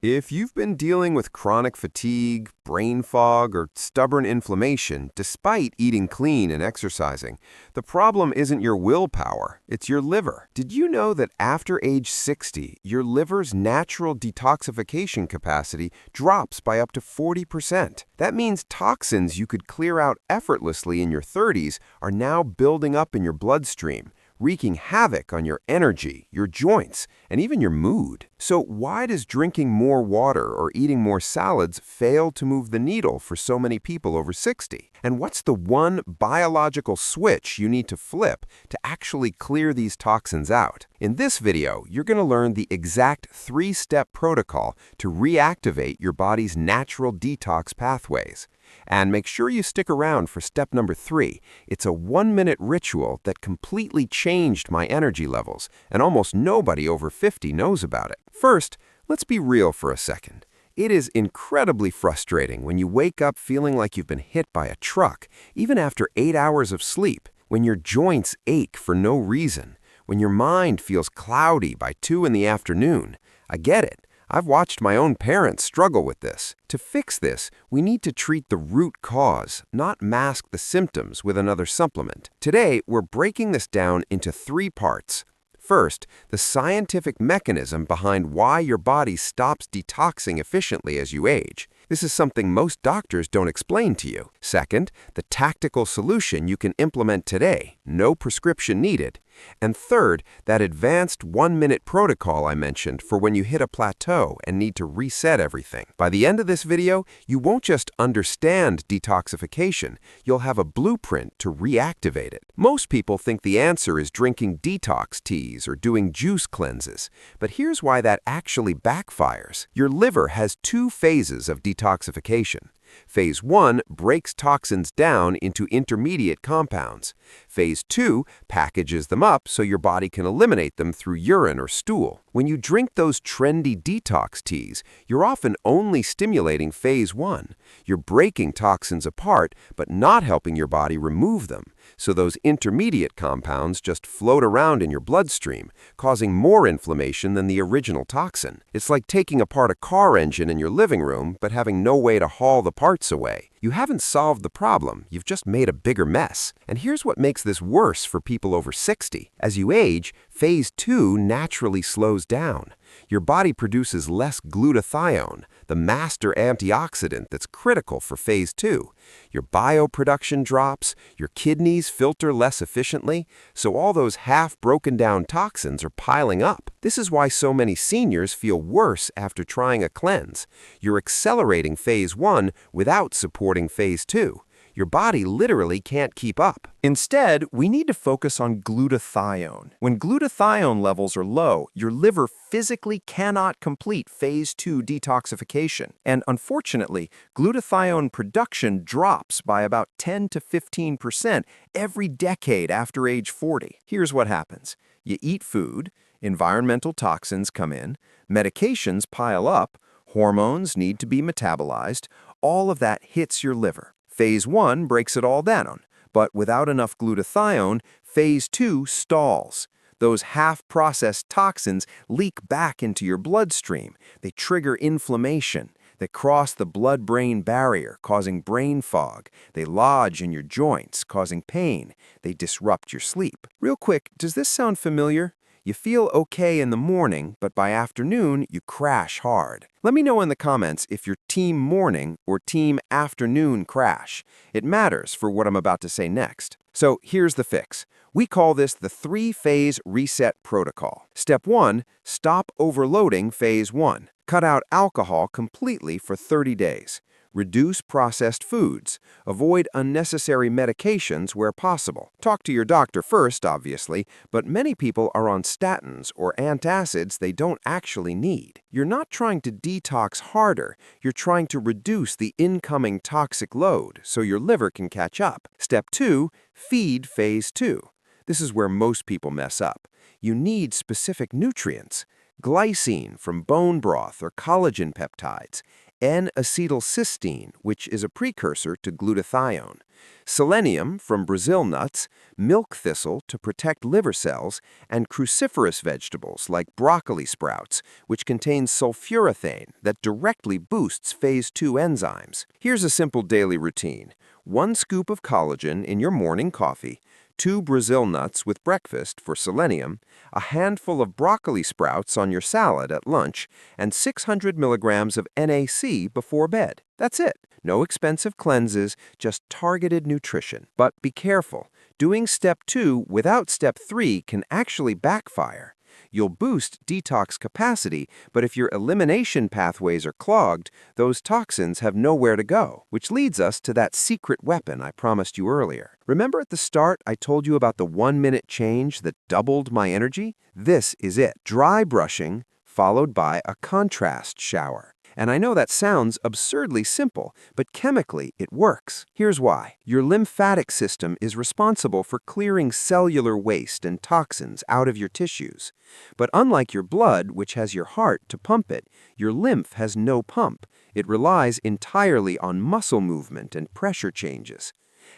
If you've been dealing with chronic fatigue, brain fog, or stubborn inflammation despite eating clean and exercising, the problem isn't your willpower, it's your liver. Did you know that after age 60, your liver's natural detoxification capacity drops by up to 40%? That means toxins you could clear out effortlessly in your 30s are now building up in your bloodstream, wreaking havoc on your energy, your joints, and even your mood. So why does drinking more water or eating more salads fail to move the needle for so many people over 60? And what's the one biological switch you need to flip to actually clear these toxins out? In this video, you're going to learn the exact three-step protocol to reactivate your body's natural detox pathways. And make sure you stick around for step number 3. It's a 1-minute ritual that completely changed my energy levels, and almost nobody over 50 knows about it. First, let's be real for a second. It is incredibly frustrating when you wake up feeling like you've been hit by a truck, even after 8 hours of sleep, when your joints ache for no reason, when your mind feels cloudy by 2 in the afternoon. I get it. I've watched my own parents struggle with this. To fix this, we need to treat the root cause, not mask the symptoms with another supplement. Today, we're breaking this down into 3 parts. First, the scientific mechanism behind why your body stops detoxing efficiently as you age. This is something most doctors don't explain to you. Second, the tactical solution you can implement today, no prescription needed. And third, that advanced 1-minute protocol I mentioned for when you hit a plateau and need to reset everything. By the end of this video, you won't just understand detoxification, you'll have a blueprint to reactivate it. Most people think the answer is drinking detox teas or doing juice cleanses, but here's why that actually backfires. Your liver has 2 phases of detoxification. Phase 1 breaks toxins down into intermediate compounds. Phase 2 packages them up so your body can eliminate them through urine or stool. When you drink those trendy detox teas, you're often only stimulating Phase 1. You're breaking toxins apart, but not helping your body remove them. So those intermediate compounds just float around in your bloodstream, causing more inflammation than the original toxin. It's like taking apart a car engine in your living room, but having no way to haul the parts away. You haven't solved the problem, you've just made a bigger mess. And here's what makes this worse for people over 60. As you age, Phase 2 naturally slows down. Your body produces less glutathione, the master antioxidant that's critical for Phase 2. Your bioproduction drops, your kidneys filter less efficiently, so all those half-broken down toxins are piling up. This is why so many seniors feel worse after trying a cleanse. You're accelerating Phase 1 without supporting Phase 2. Your body literally can't keep up. Instead, we need to focus on glutathione. When glutathione levels are low, your liver physically cannot complete Phase 2 detoxification. And unfortunately, glutathione production drops by about 10 to 15% every decade after age 40. Here's what happens. You eat food, environmental toxins come in, medications pile up, hormones need to be metabolized, all of that hits your liver. Phase 1 breaks it all down, but without enough glutathione, Phase 2 stalls. Those half-processed toxins leak back into your bloodstream. They trigger inflammation. They cross the blood-brain barrier, causing brain fog. They lodge in your joints, causing pain. They disrupt your sleep. Real quick, does this sound familiar? You feel okay in the morning, but by afternoon, you crash hard. Let me know in the comments if you're team morning or team afternoon crash. It matters for what I'm about to say next. So here's the fix. We call this the 3-phase reset protocol. Step 1, stop overloading Phase 1. Cut out alcohol completely for 30 days. Reduce processed foods. Avoid unnecessary medications where possible. Talk to your doctor first, obviously, but many people are on statins or antacids they don't actually need. You're not trying to detox harder, you're trying to reduce the incoming toxic load so your liver can catch up. Step 2, feed Phase 2. This is where most people mess up. You need specific nutrients. Glycine from bone broth or collagen peptides, N-Acetylcysteine, which is a precursor to glutathione, selenium from Brazil nuts, milk thistle to protect liver cells, and cruciferous vegetables like broccoli sprouts, which contains sulforaphane that directly boosts phase 2 enzymes. Here's a simple daily routine. 1 scoop of collagen in your morning coffee, 2 Brazil nuts with breakfast for selenium, a handful of broccoli sprouts on your salad at lunch, and 600 milligrams of NAC before bed. That's it. No expensive cleanses, just targeted nutrition. But be careful. Doing step 2 without step 3 can actually backfire. You'll boost detox capacity, but if your elimination pathways are clogged, those toxins have nowhere to go, which leads us to that secret weapon I promised you earlier. Remember at the start I told you about the 1-minute change that doubled my energy? This is it. Dry brushing followed by a contrast shower. And I know that sounds absurdly simple, but chemically it works. Here's why. Your lymphatic system is responsible for clearing cellular waste and toxins out of your tissues. But unlike your blood, which has your heart to pump it, your lymph has no pump. It relies entirely on muscle movement and pressure changes.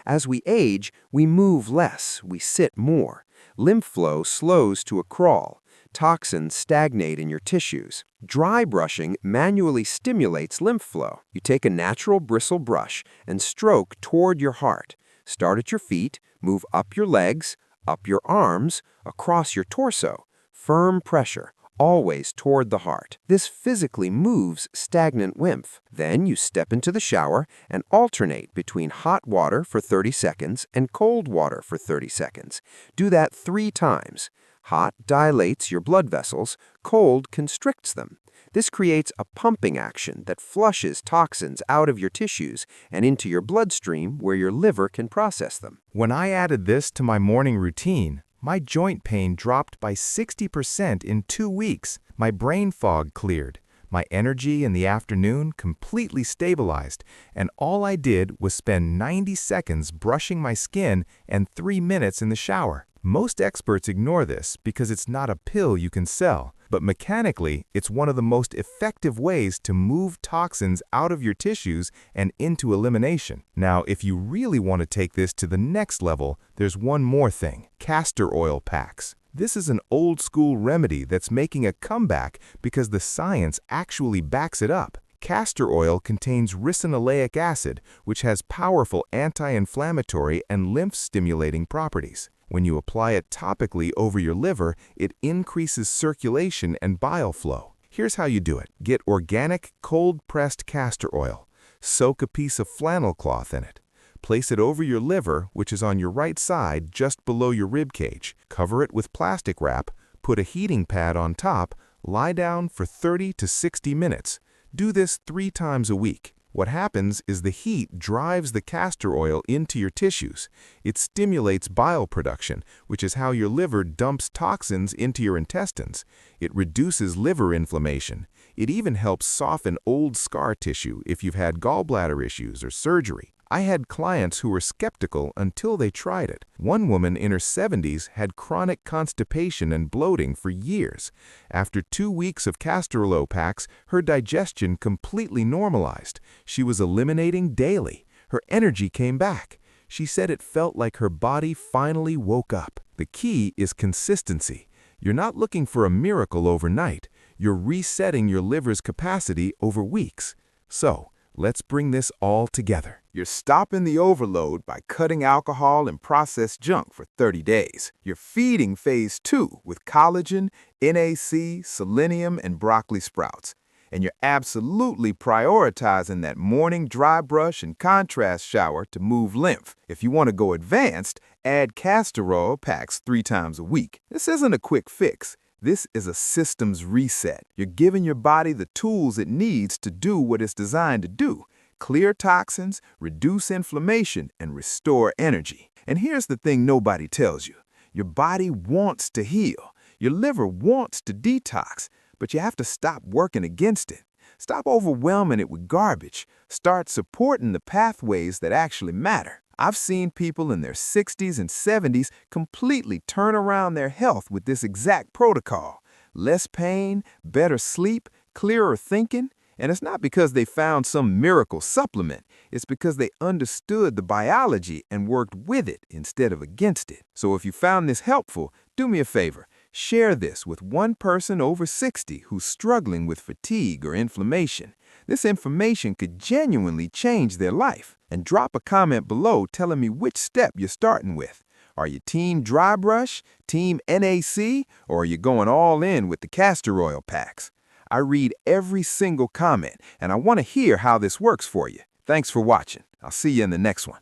As we age, we move less, we sit more. Lymph flow slows to a crawl. Toxins stagnate in your tissues. Dry brushing manually stimulates lymph flow. You take a natural bristle brush and stroke toward your heart. Start at your feet, move up your legs, up your arms, across your torso. Firm pressure, always toward the heart. This physically moves stagnant lymph. Then you step into the shower and alternate between hot water for 30 seconds and cold water for 30 seconds. Do that 3 times. Hot dilates your blood vessels, cold constricts them. This creates a pumping action that flushes toxins out of your tissues and into your bloodstream where your liver can process them. When I added this to my morning routine, my joint pain dropped by 60% in 2 weeks. My brain fog cleared. My energy in the afternoon completely stabilized, and all I did was spend 90 seconds brushing my skin and 3 minutes in the shower. Most experts ignore this because it's not a pill you can sell, but mechanically, it's one of the most effective ways to move toxins out of your tissues and into elimination. Now, if you really want to take this to the next level, there's one more thing: castor oil packs. This is an old-school remedy that's making a comeback because the science actually backs it up. Castor oil contains ricinoleic acid, which has powerful anti-inflammatory and lymph-stimulating properties. When you apply it topically over your liver, it increases circulation and bile flow. Here's how you do it. Get organic, cold-pressed castor oil. Soak a piece of flannel cloth in it. Place it over your liver, which is on your right side, just below your rib cage. Cover it with plastic wrap, put a heating pad on top, lie down for 30 to 60 minutes. Do this 3 times a week. What happens is the heat drives the castor oil into your tissues. It stimulates bile production, which is how your liver dumps toxins into your intestines. It reduces liver inflammation. It even helps soften old scar tissue if you've had gallbladder issues or surgery. I had clients who were skeptical until they tried it. One woman in her 70s had chronic constipation and bloating for years. After 2 weeks of castor oil packs, her digestion completely normalized. She was eliminating daily. Her energy came back. She said it felt like her body finally woke up. The key is consistency. You're not looking for a miracle overnight. You're resetting your liver's capacity over weeks. So, let's bring this all together. You're stopping the overload by cutting alcohol and processed junk for 30 days. You're feeding phase 2 with collagen, NAC, selenium, and broccoli sprouts. And you're absolutely prioritizing that morning dry brush and contrast shower to move lymph. If you want to go advanced, add castor oil packs 3 times a week. This isn't a quick fix. This is a systems reset. You're giving your body the tools it needs to do what it's designed to do: clear toxins, reduce inflammation, and restore energy. And here's the thing nobody tells you. Your body wants to heal. Your liver wants to detox, but you have to stop working against it. Stop overwhelming it with garbage. Start supporting the pathways that actually matter. I've seen people in their 60s and 70s completely turn around their health with this exact protocol. Less pain, better sleep, clearer thinking, And it's not because they found some miracle supplement. It's because they understood the biology and worked with it instead of against it. So if you found this helpful, do me a favor. Share this with one person over 60 who's struggling with fatigue or inflammation. This information could genuinely change their life. And drop a comment below telling me which step you're starting with. Are you team dry brush, team NAC, or are you going all in with the castor oil packs? I read every single comment, and I want to hear how this works for you. Thanks for watching. I'll see you in the next one.